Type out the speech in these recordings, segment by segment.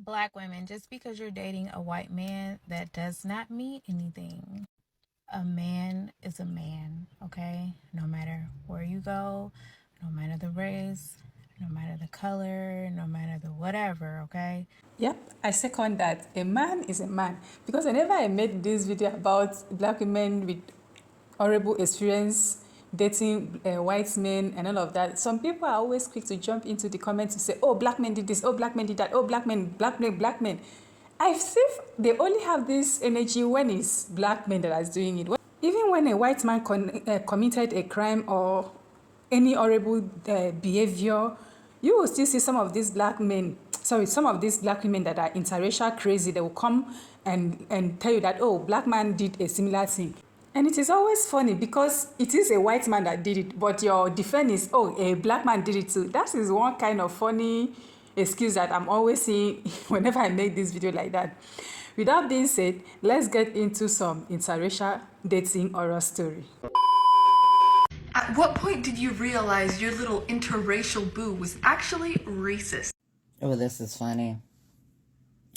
Black women, just because you're dating a white man, that does not mean anything. A man is a man, okay? No matter where you go, no matter the race, no matter the color, no matter the whatever, okay? Yep, I second that. A man is a man. Because whenever I made this video about black women with horrible experience dating white men and all of that, some people are always quick to jump into the comments to say, oh, black men did this, oh, black men did that, oh, black men, black men, black men. I've seen they only have this energy when it's black men that are doing it. Even when a white man committed a crime or any horrible behavior, you will still see some of these black men, sorry, some of these black women that are interracial crazy, they will come and tell you that, oh, black man did a similar thing. And it is always funny because it is a white man that did it, but your defense is, oh, a black man did it too. That is one kind of funny excuse that I'm always seeing whenever I make this video like that. With that being said, let's get into some interracial dating horror story. At what point did you realize your little interracial boo was actually racist? Oh, this is funny.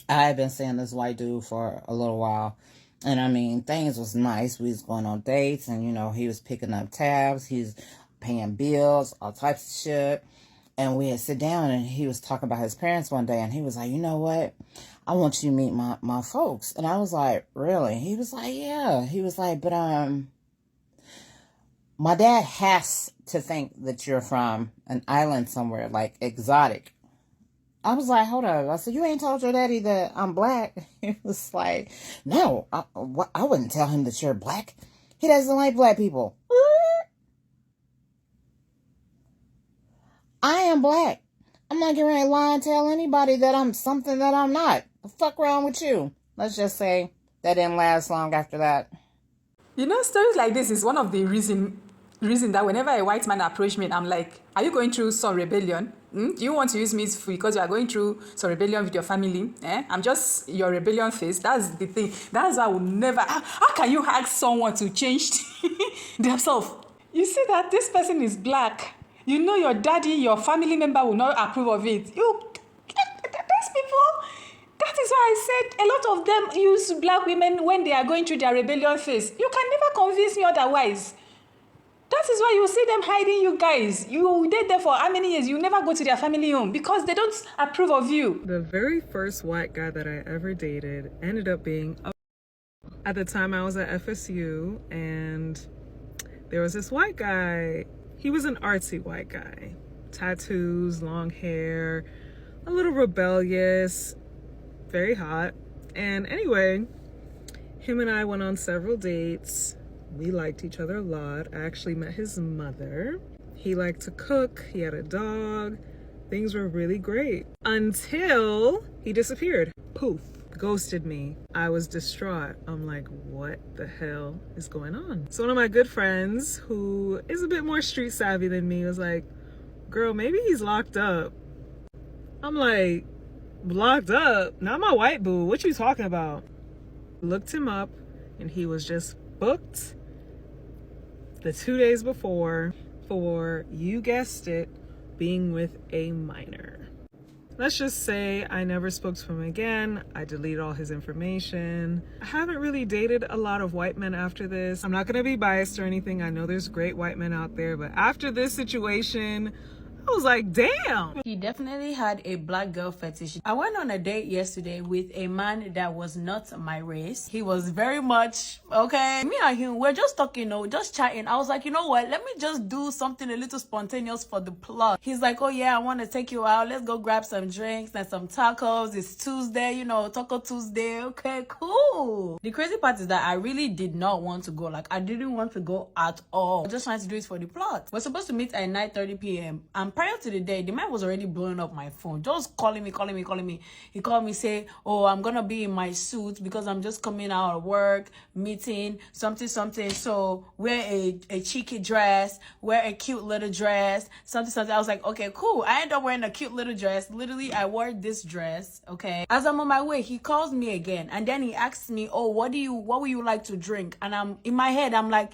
I've been seeing this white dude for a little while. And I mean, things was nice. We was going on dates and, you know, he was picking up tabs. He was paying bills, all types of shit. And we had sit down and he was talking about his parents one day. And he was like, you know what? I want you to meet my folks. And I was like, really? He was like, yeah. He was like, but, my dad has to think that you're from an island somewhere, like exotic. I was like, hold up. I said, you ain't told your daddy that I'm black? He was like, no, I wouldn't tell him that you're black. He doesn't like black people. I am black. I'm not getting ready to lie and tell anybody that I'm something that I'm not. The fuck wrong with you? Let's just say that didn't last long after that. You know, stories like this is one of the reason that whenever a white man approach me, I'm like, are you going through some rebellion? Do you want to use me because you are going through some rebellion with your family? I'm just your rebellion face. That's the thing. That's why I would never. How can you ask someone to change themselves? You see that this person is black. You know your daddy, your family member will not approve of it. These people. That is why I said a lot of them use black women when they are going through their rebellion phase. You can never convince me otherwise. That is why you see them hiding you guys. You date them for how many years? You never go to their family home because they don't approve of you. The very first white guy that I ever dated ended up being at the time I was at FSU, and there was this white guy. He was an artsy white guy. Tattoos, long hair, a little rebellious, very hot. And anyway, him and I went on several dates. We liked each other a lot. I actually met his mother. He liked to cook. He had a dog. Things were really great until he disappeared. Poof, ghosted me. I was distraught. I'm like, what the hell is going on? So one of my good friends, who is a bit more street savvy than me, was like, girl, maybe he's locked up. I'm like, locked up? Not my white boo. What you talking about? Looked him up and he was just booked the 2 days before for, you guessed it, being with a minor. Let's just say I never spoke to him again. I deleted all his information. I haven't really dated a lot of white men after this. I'm not gonna be biased or anything. I know there's great white men out there, but after this situation, I was like, damn. He definitely had a black girl fetish. I went on a date yesterday with a man that was not my race. He was very much, okay. Me and him, we're just talking, just chatting. I was like, you know what? Let me just do something a little spontaneous for the plot. He's like, oh yeah, I want to take you out. Let's go grab some drinks and some tacos. It's Tuesday, Taco Tuesday. Okay, cool. The crazy part is that I really did not want to go. Like, I didn't want to go at all. I was just trying to do it for the plot. We're supposed to meet at 9:30 p.m. And prior to the day, the man was already blowing up my phone, just calling me. He called me, say, oh, I'm gonna be in my suit because I'm just coming out of work, meeting, something. So wear a cheeky dress, wear a cute little dress, something. I was like, okay, cool. I ended up wearing a cute little dress. Literally, I wore this dress, okay. As I'm on my way, he calls me again, and then he asks me, oh, what would you like to drink? And I'm in my head, I'm like,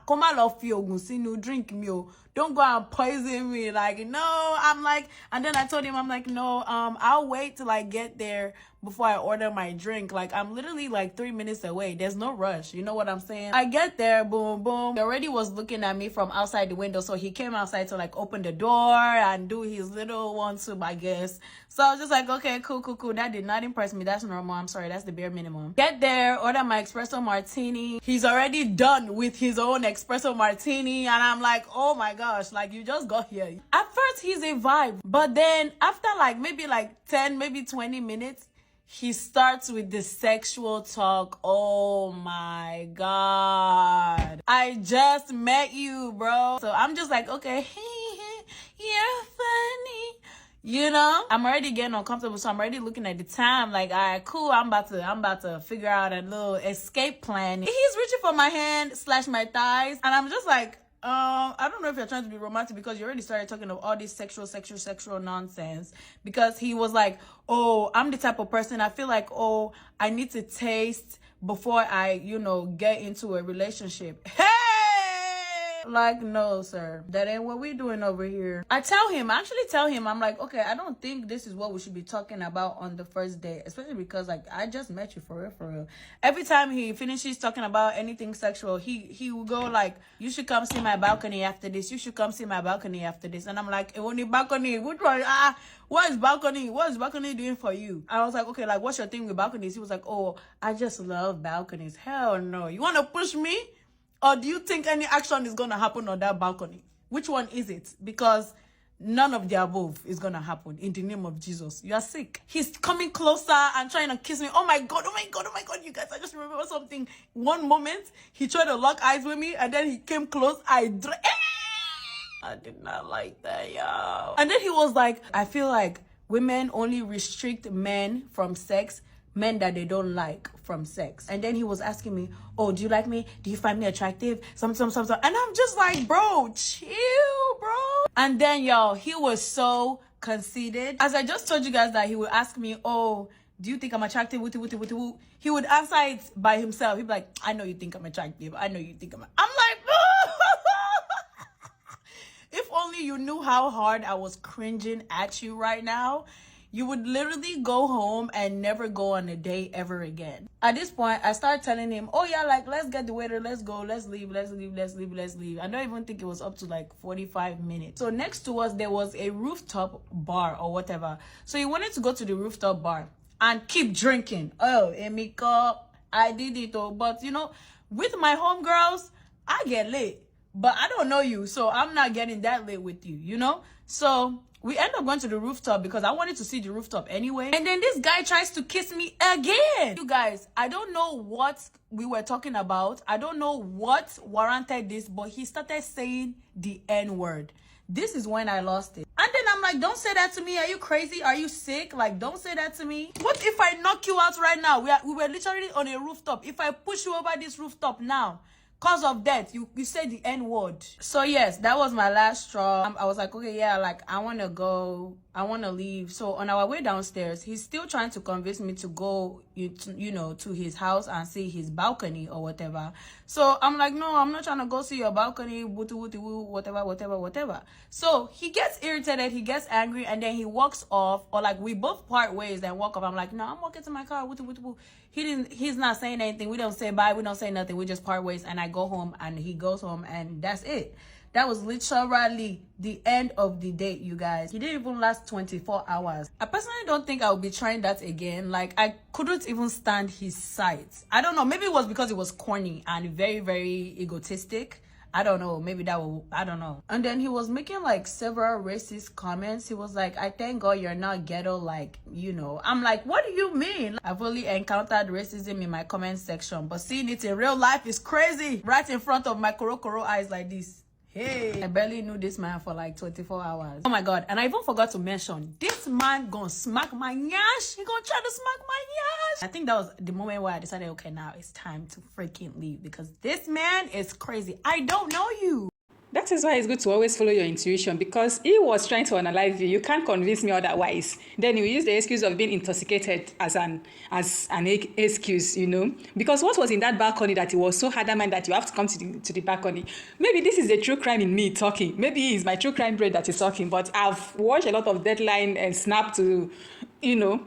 come on, love you, no drink me. Don't go and poison me. Like, no, I'm like, and then I told him, I'm like, no, I'll wait till I get there before I order my drink. Like, I'm literally like 3 minutes away. There's no rush. You know what I'm saying? I get there, boom, boom. He already was looking at me from outside the window. So he came outside to like open the door and do his little one too, I guess. So I was just like, okay, cool, cool, cool. That did not impress me. That's normal. I'm sorry. That's the bare minimum. Get there, order my espresso martini. He's already done with his own espresso martini. And I'm like, oh my gosh, like you just got here. At first, he's a vibe. But then after like maybe like 10, maybe 20 minutes, he starts with the sexual talk. Oh my God. I just met you, bro. So I'm just like, okay, you're funny. You know, I'm already getting uncomfortable, so I'm already looking at the time. Like, all right, cool. I'm about to figure out a little escape plan. He's reaching for my hand / my thighs, and I'm just like, I don't know if you're trying to be romantic because you already started talking of all this sexual nonsense. Because he was like, oh, I'm the type of person I feel like, oh, I need to taste before I, get into a relationship. Hey! Like, no, sir. That ain't what we doing over here. I actually tell him, I'm like, okay, I don't think this is what we should be talking about on the first date. Especially because, like, I just met you for real. Every time he finishes talking about anything sexual, he will go like, you should come see my balcony after this. You should come see my balcony after this. And I'm like, only balcony? Which one? What is balcony? What is balcony doing for you? I was like, okay, like, what's your thing with balconies? He was like, oh, I just love balconies. Hell no. You want to push me? Or do you think any action is going to happen on that balcony? Which one is it? Because none of the above is going to happen in the name of Jesus. You are sick. He's coming closer and trying to kiss me. Oh my God, you guys. I just remember something. One moment, he tried to lock eyes with me and then he came close. I did not like that, y'all. And then he was like, I feel like women only restrict men from sex, men that they don't like from sex. And then he was asking me, oh, do you like me? Do you find me attractive? Some. And I'm just like, bro, chill, bro. And then, y'all, he was so conceited. As I just told you guys that he would ask me, oh, do you think I'm attractive? He would answer it by himself. He'd be like, I know you think I'm attractive. I'm like, if only you knew how hard I was cringing at you right now, you would literally go home and never go on a date ever again. At this point, I started telling him, oh yeah, like, let's get the waiter, let's go, let's leave. I don't even think it was up to like 45 minutes. So next to us, there was a rooftop bar or whatever. So he wanted to go to the rooftop bar and keep drinking. Oh, Emiko, I did it all. But with my homegirls, I get lit. But I don't know you, so I'm not getting that lit with you, So we end up going to the rooftop because I wanted to see the rooftop anyway. And then this guy tries to kiss me again. You guys, I don't know what we were talking about. I don't know what warranted this, but he started saying the N-word. This is when I lost it. And then I'm like, don't say that to me. Are you crazy? Are you sick? Like, don't say that to me. What if I knock you out right now? We were literally on a rooftop. If I push you over this rooftop now, cause of that, you said the N-word. So yes, that was my last straw. I was like, okay, yeah, like, I want to go. I want to leave. So on our way downstairs, he's still trying to convince me to go, to his house and see his balcony or whatever. So I'm like, no, I'm not trying to go see your balcony, whatever. So he gets irritated, he gets angry, and then he walks off, or like we both part ways and walk off. I'm like, no, I'm walking to my car. He's not saying anything. We don't say bye. We don't say nothing. We just part ways, and I go home, and he goes home, and that's it. That was literally the end of the date, you guys. He didn't even last 24 hours. I personally don't think I'll be trying that again. Like, I couldn't even stand his sight. I don't know. Maybe it was because it was corny and very, very egotistic. I don't know. Maybe I don't know. And then he was making like several racist comments. He was like, I thank God you're not ghetto, like, I'm like, what do you mean? I've only encountered racism in my comment section, but seeing it in real life is crazy. Right in front of my koro eyes like this. Hey, I barely knew this man for like 24 hours. Oh my God. And I even forgot to mention, this man gonna smack my nyash. He gonna try to smack my nyash. I think that was the moment where I decided, okay, now it's time to freaking leave because this man is crazy. I don't know you. That is why it's good to always follow your intuition, because he was trying to unalive you. You can't convince me otherwise. Then you use the excuse of being intoxicated as an excuse, you know. Because what was in that balcony that he was so adamant that you have to come to the balcony? Maybe this is the true crime in me talking. Maybe it's my true crime brain that is talking. But I've watched a lot of Deadline and Snap to, you know,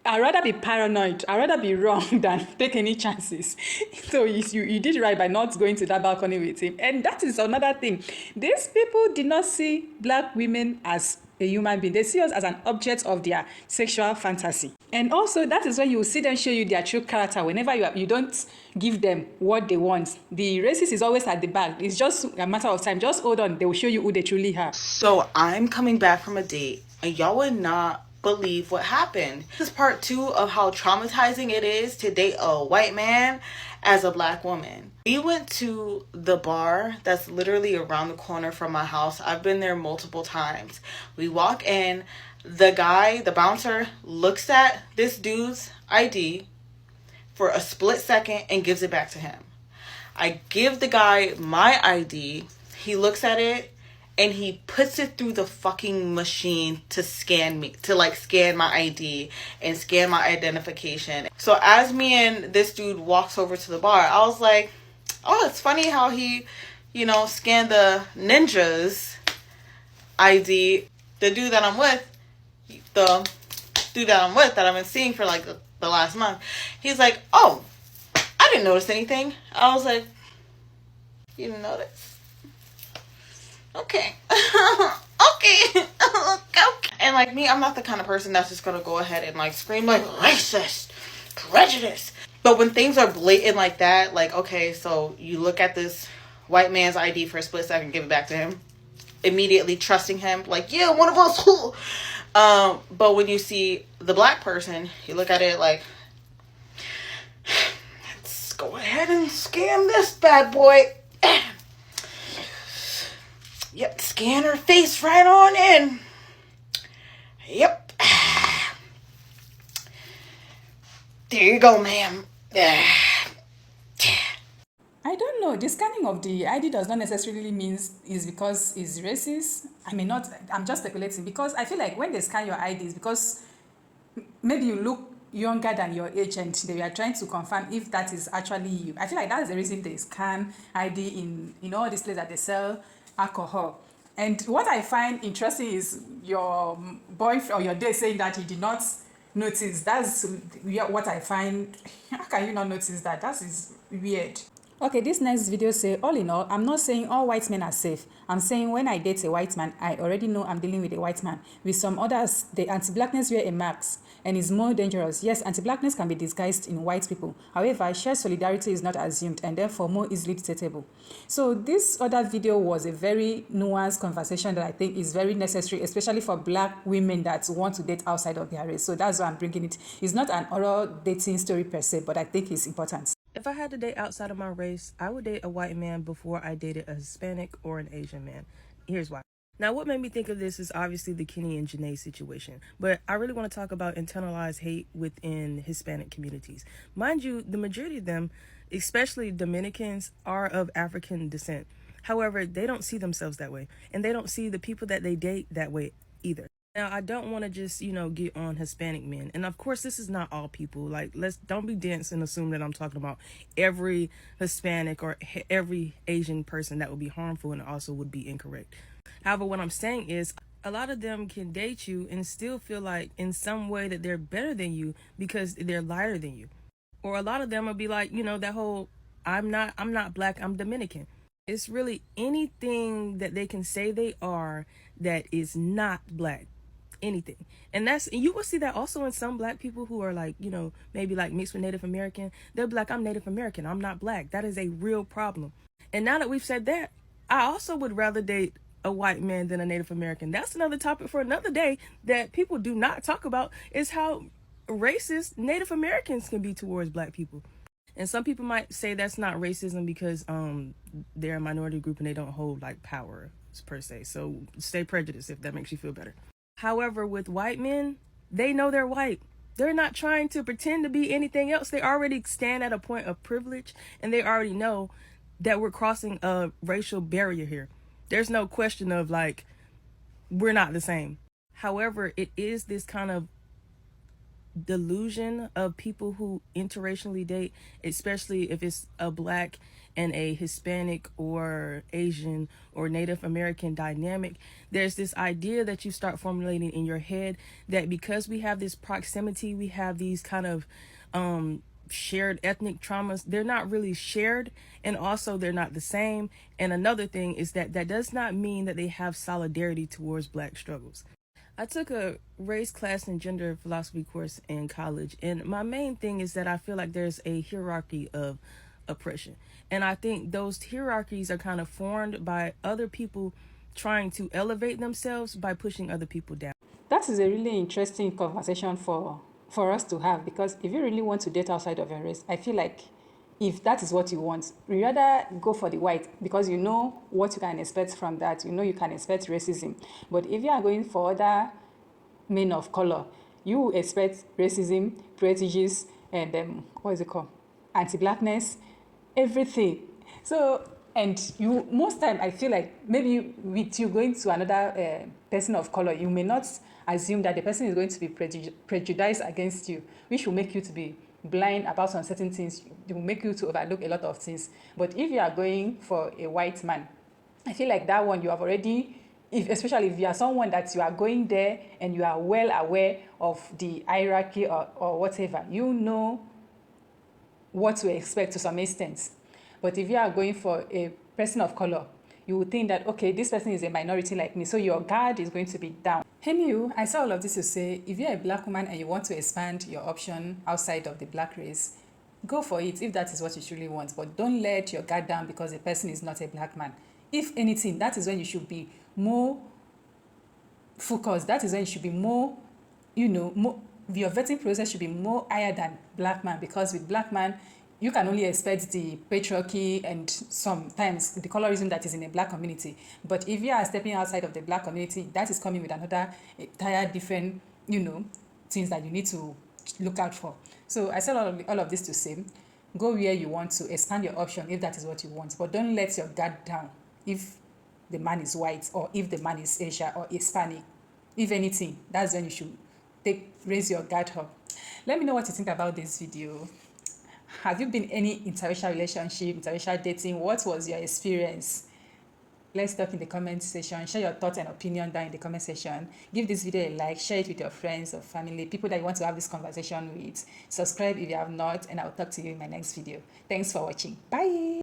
I'd rather be paranoid. I'd rather be wrong than take any chances. So you did right by not going to that balcony with him. And that is another thing. These people did not see black women as a human being. They see us as an object of their sexual fantasy. And also, that is when you see them show you their true character. Whenever you don't give them what they want. The racist is always at the back. It's just a matter of time. Just hold on. They will show you who they truly are. So I'm coming back from a date, and y'all would not believe what happened. This is part 2 of how traumatizing it is to date a white man as a black woman. We went to the bar that's literally around the corner from my house. I've been there multiple times. We walk in, the bouncer looks at this dude's ID for a split second and gives it back to him. I give the guy my ID, he looks at it, and he puts it through the fucking machine to scan me, to like scan my ID and scan my identification. So as me and this dude walks over to the bar, I was like, oh, it's funny how he, you know, scanned the ninja's ID. The dude that I'm with, that I've been seeing for like the last month, he's like, oh, I didn't notice anything. I was like, you didn't notice? Okay. Okay. And like me, I'm not the kind of person that's just gonna go ahead and like scream like racist, prejudice. But when things are blatant like that, like, okay, so you look at this white man's ID for a split second, give it back to him, immediately trusting him, like, yeah, one of us. But when you see the black person, you look at it like, let's go ahead and scam this bad boy. Yep, scan her face right on in. Yep. There you go, ma'am. I don't know. The scanning of the ID does not necessarily mean is because it's racist. I mean, not. I'm just speculating, because I feel like when they scan your ID, it's because maybe you look younger than your age and they are trying to confirm if that is actually you. I feel like that's the reason they scan ID in all these places that they sell alcohol. And what I find interesting is your boyfriend or your date saying that he did not notice. That's what I find. How can you not notice that? That is weird. Okay, this next video say, all in all, I'm not saying all white men are safe. I'm saying when I date a white man, I already know I'm dealing with a white man. With some others, the anti-blackness wear a mask and is more dangerous. Yes, anti-blackness can be disguised in white people. However, shared solidarity is not assumed and therefore more easily detectable. So this other video was a very nuanced conversation that I think is very necessary, especially for black women that want to date outside of their race. So that's why I'm bringing it. It's not an oral dating story per se, but I think it's important. If I had to date outside of my race, I would date a white man before I dated a Hispanic or an Asian man. Here's why. Now, what made me think of this is obviously the Kenny and Janae situation, but I really want to talk about internalized hate within Hispanic communities. Mind you, the majority of them, especially Dominicans, are of African descent. However, they don't see themselves that way, and they don't see the people that they date that way either. Now, I don't want to just, get on Hispanic men. And of course, this is not all people. Like, don't be dense and assume that I'm talking about every Hispanic or every Asian person. That would be harmful and also would be incorrect. However, what I'm saying is a lot of them can date you and still feel like in some way that they're better than you because they're lighter than you. Or a lot of them will be like, that whole, I'm not black, I'm Dominican. It's really anything that they can say they are that is not black. Anything. And you will see that also in some black people who are like, maybe like mixed with Native American. They'll be like, I'm Native American, I'm not black. That is a real problem. And now that we've said that, I also would rather date a white man than a Native American. That's another topic for another day that people do not talk about, is how racist Native Americans can be towards black people. And some people might say that's not racism because they're a minority group and they don't hold like power per se. So stay prejudiced if that makes you feel better. However, with white men, they know they're white. They're not trying to pretend to be anything else. They already stand at a point of privilege and they already know that we're crossing a racial barrier here. There's no question of like, we're not the same. However, it is this kind of delusion of people who interracially date, especially if it's a black and a Hispanic or Asian or Native American dynamic. There's this idea that you start formulating in your head that because we have this proximity, we have these kind of shared ethnic traumas. They're not really shared, and also they're not the same. And another thing is that that does not mean that they have solidarity towards black struggles. I took a race, class, and gender philosophy course in college, and my main thing is that I feel like there's a hierarchy of oppression. And I think those hierarchies are kind of formed by other people trying to elevate themselves by pushing other people down. That is a really interesting conversation for us to have, because if you really want to date outside of your race, I feel like if that is what you want, you rather go for the white, because you know what you can expect from that. You know you can expect racism. But if you are going for other men of color, you expect racism, prejudice, and what is it called? Anti-blackness, everything. So, and you, most time I feel like maybe with you going to another person of color, you may not assume that the person is going to be prejudiced against you, which will make you to be blind about some certain things. It will make you to overlook a lot of things. But if you are going for a white man, I feel like that one you have already, especially if you are someone that you are going there and you are well aware of the hierarchy or whatever, you know what to expect to some extent. But if you are going for a person of color, you would think that, okay, this person is a minority like me, so your guard is going to be down. Anywho, I saw all of this to say, if you're a black woman and you want to expand your option outside of the black race, go for it if that is what you truly want. But don't let your guard down because the person is not a black man. If anything, that is when you should be more focused. That is when you should be more, your vetting process should be more higher than black man, because with black man, you can only expect the patriarchy and sometimes the colorism that is in a black community. But if you are stepping outside of the black community, that is coming with another entire different, things that you need to look out for. So I said all of this to say, go where you want to, expand your option if that is what you want. But don't let your guard down if the man is white or if the man is Asian or Hispanic. If anything, that's when you should raise your guard up. Let me know what you think about this video. Have you been in any interracial relationship, interracial dating? What was your experience? Let's talk in the comment section. Share your thoughts and opinion down in the comment section. Give this video a like, share it with your friends or family, people that you want to have this conversation with. Subscribe if you have not, and I'll talk to you in my next video. Thanks for watching. Bye.